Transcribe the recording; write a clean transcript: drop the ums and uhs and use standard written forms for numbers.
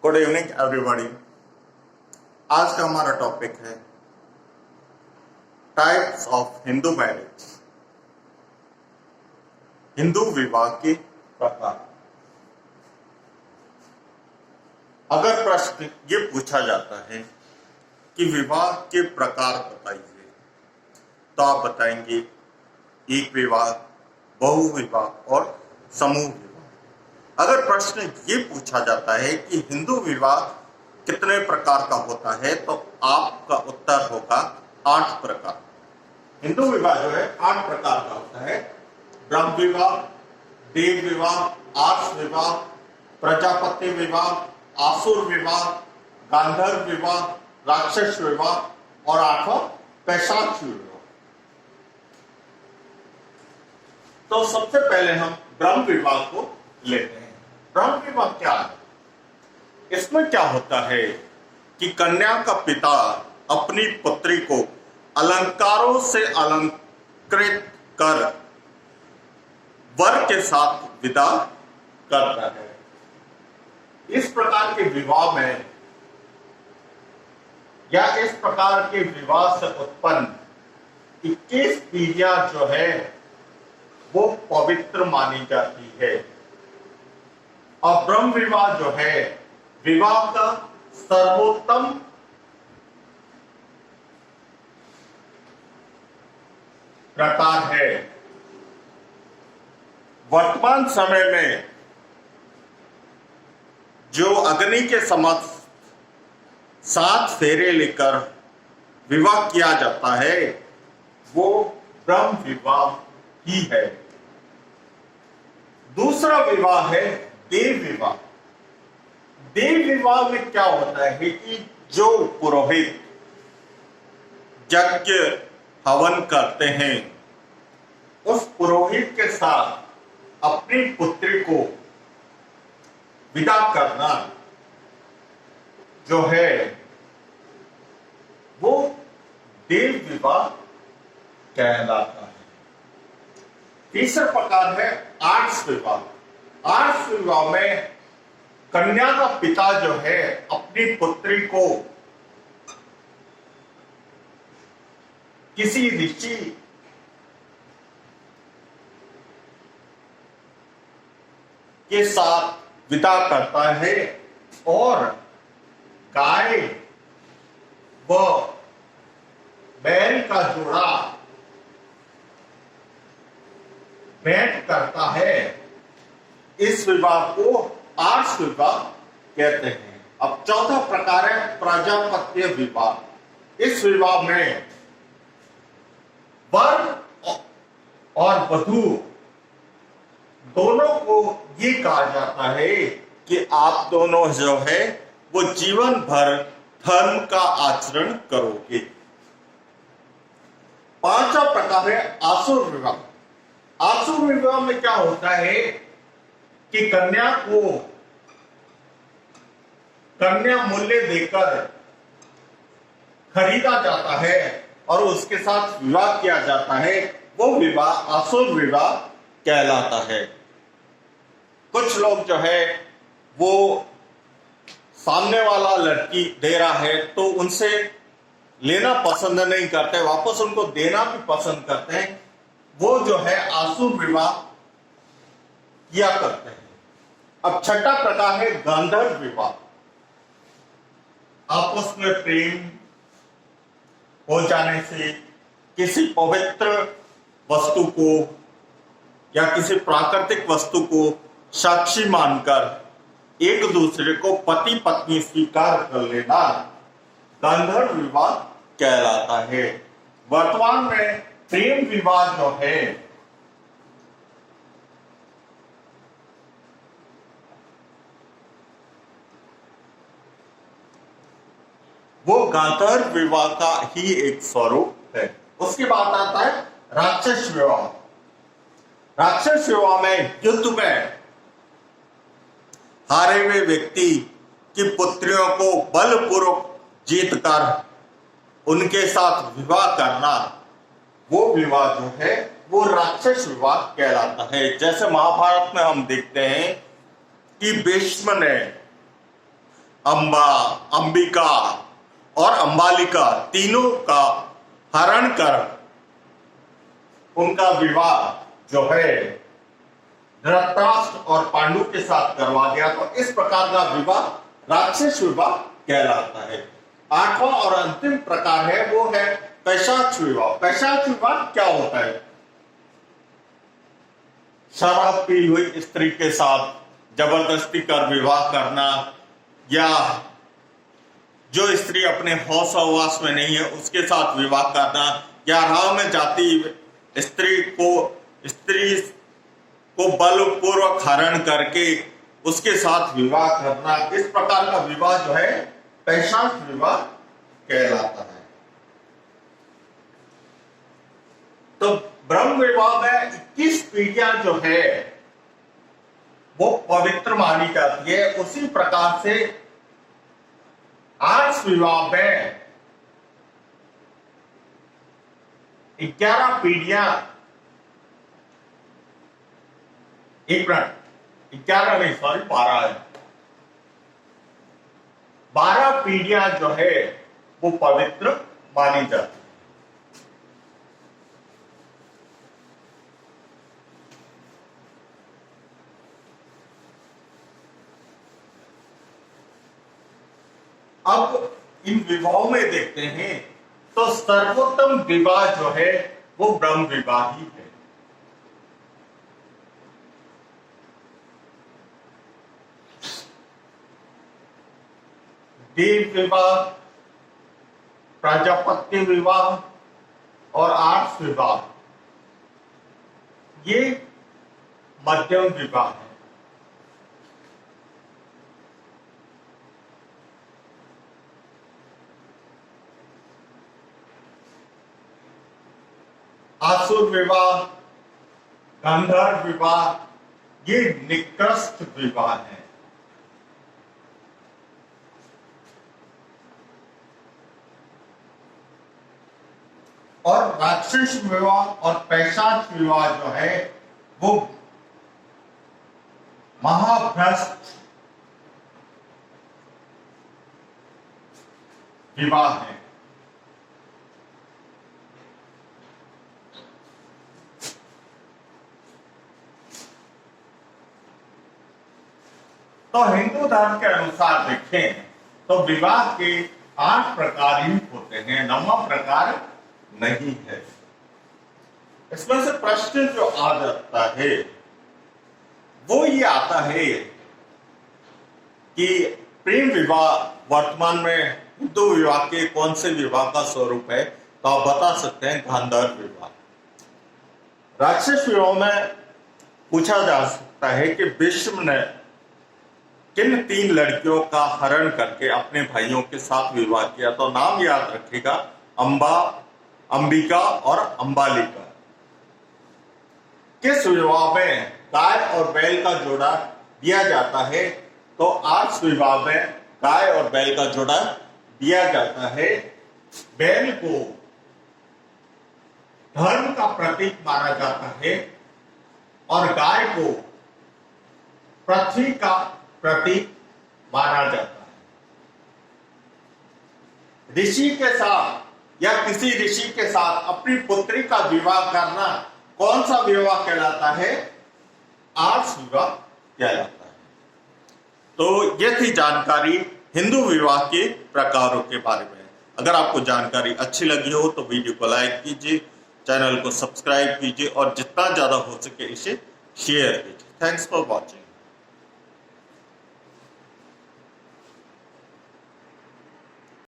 Good evening everybody. आज का हमारा टॉपिक है types of Hindu marriage, Hindu विवाह के प्रकार। अगर प्रश्न ये पूछा जाता है कि विवाह के प्रकार बताइए, तो आप बताएंगे एक विवाह, बहु विवाह और समूह विवाह। अगर प्रश्न ये पूछा जाता है कि हिंदू विवाह कितने प्रकार का होता है, तो आपका उत्तर होगा 8 प्रकार। हिंदू विवाह जो है 8 प्रकार का होता है। ब्रह्म विवाह, देव विवाह, आर्ष विवाह, प्रजापति विवाह, आसुर विवाह, गांधर्व विवाह, राक्षस विवाह और 8वां पैशाच विवाह। तो सबसे पहले हम ब्रह्म विवाह को लेते हैं। ब्रह्म विवाह क्या है? इसमें क्या होता है कि कन्या का पिता अपनी पुत्री को अलंकारों से अलंकृत कर वर के साथ विदा करता है। इस प्रकार के विवाह में या इस प्रकार के विवाह से उत्पन्न 21 पीढ़ियां जो है वो पवित्र मानी जाती है। और ब्रह्म विवाह जो है विवाह का सर्वोत्तम प्रकार है। वर्तमान समय में जो अग्नि के समक्ष 7 फेरे लेकर विवाह किया जाता है वो ब्रह्म विवाह ही है। दूसरा विवाह है देव विवाह। देव विवाह में क्या होता है कि जो पुरोहित यज्ञ हवन करते हैं, उस पुरोहित के साथ अपनी पुत्री को विदा करना जो है वो देव विवाह कहलाता है। तीसरा प्रकार है आर्ष विवाह। आर्ष विवाह में कन्या का पिता जो है अपनी पुत्री को किसी ऋषि के साथ विदा करता है और गाय व बैल का जोड़ा भेंट करता है। इस विवाह को आर्ष विवाह कहते हैं। अब चौथा प्रकार है प्रजापत्य विवाह। इस विवाह में वर और वधू दोनों को ये कहा जाता है कि आप दोनों जो है वो जीवन भर धर्म का आचरण करोगे। पांचवा प्रकार है आसुर विवाह। आसुर विवाह में क्या होता है कि कन्या को कन्या मूल्य देकर खरीदा जाता है और उसके साथ विवाह किया जाता है। वो विवाह आसुर विवाह कहलाता है। कुछ लोग जो है वो सामने वाला लड़की दे रहा है तो उनसे लेना पसंद नहीं करते, वापस उनको देना भी पसंद करते हैं। वो जो है आसुर विवाह किया करते हैं। अब छठा प्रकार है गांधर्व विवाह। आपस में प्रेम हो जाने से किसी पवित्र वस्तु को या किसी प्राकृतिक वस्तु को साक्षी मानकर एक दूसरे को पति पत्नी स्वीकार कर लेना गांधर्व विवाह कहलाता है। वर्तमान में प्रेम विवाह जो है वो गांधर्व विवाह का ही एक स्वरूप है। उसके बाद आता है राक्षस विवाह। राक्षस विवाह में युद्ध में हारे हुए व्यक्ति की पुत्रियों को बलपूर्वक जीतकर उनके साथ विवाह करना, वो विवाह जो है वो राक्षस विवाह कहलाता है। जैसे महाभारत में हम देखते हैं कि भीष्म ने अंबा, अंबिका और अंबालिका तीनों का हरण कर उनका विवाह जो है धृतराष्ट्र और पांडु के साथ करवा दिया, तो इस प्रकार का विवाह राक्षस विवाह कहलाता है। आठवां और अंतिम प्रकार है वो है पैशाच विवाह। पैशाच विवाह क्या होता है? शराब पी हुई स्त्री के साथ जबरदस्ती कर विवाह करना, या जो स्त्री अपने होश हवास में नहीं है उसके साथ विवाह करना, या राह में जाती स्त्री को बलपूर्वक हरण करके उसके साथ विवाह करना, इस प्रकार का विवाह जो है पैशाच विवाह कहलाता है। तो ब्रह्म विवाह में 21 पीढ़ियां जो है वो पवित्र मानी जाती है। उसी प्रकार से आर्ष विवाह में 11 पीढ़ियां, 11 नहीं, सॉरी 12 है, 12 पीढ़ियां जो है वो पवित्र मानी जाती है। अब इन विवाहों में देखते हैं तो सर्वोत्तम विवाह जो है वो ब्रह्म विवाह ही है। देव विवाह, प्रजापत्य विवाह और आर्ष विवाह ये मध्यम विवाह है। आसुर विवाह, गंधर्व विवाह ये निकृष्ट विवाह है। और राक्षस विवाह और पैशाच विवाह जो है वो महाभ्रष्ट विवाह है। तो हिंदू धर्म के अनुसार देखें तो विवाह के 8 प्रकार ही होते हैं, 9वां प्रकार नहीं है। इसमें से प्रश्न जो आ जाता है वो ये आता है कि प्रेम विवाह वर्तमान में हिंदू विवाह के कौन से विवाह का स्वरूप है? तो आप बता सकते हैं गांधार विवाह। राक्षस विवाह में पूछा जा सकता है कि भीष्म ने किन 3 लड़कियों का हरण करके अपने भाइयों के साथ विवाह किया? तो नाम याद रखिएगा, अंबा, अंबिका और अंबालिका। किस विवाह में गाय और बैल का जोड़ा दिया जाता है? तो आर्ष विवाह में गाय और बैल का जोड़ा दिया जाता है। बैल को धर्म का प्रतीक माना जाता है और गाय को पृथ्वी का प्रतीक माना जाता है। ऋषि के साथ या किसी ऋषि के साथ अपनी पुत्री का विवाह करना कौन सा विवाह कहलाता है? आर्ष विवाह कहलाता है। तो ये थी जानकारी हिंदू विवाह के प्रकारों के बारे में। अगर आपको जानकारी अच्छी लगी हो तो वीडियो को लाइक कीजिए, चैनल को सब्सक्राइब कीजिए और जितना ज्यादा हो सके इसे शेयर कीजिए। Thanks for watching.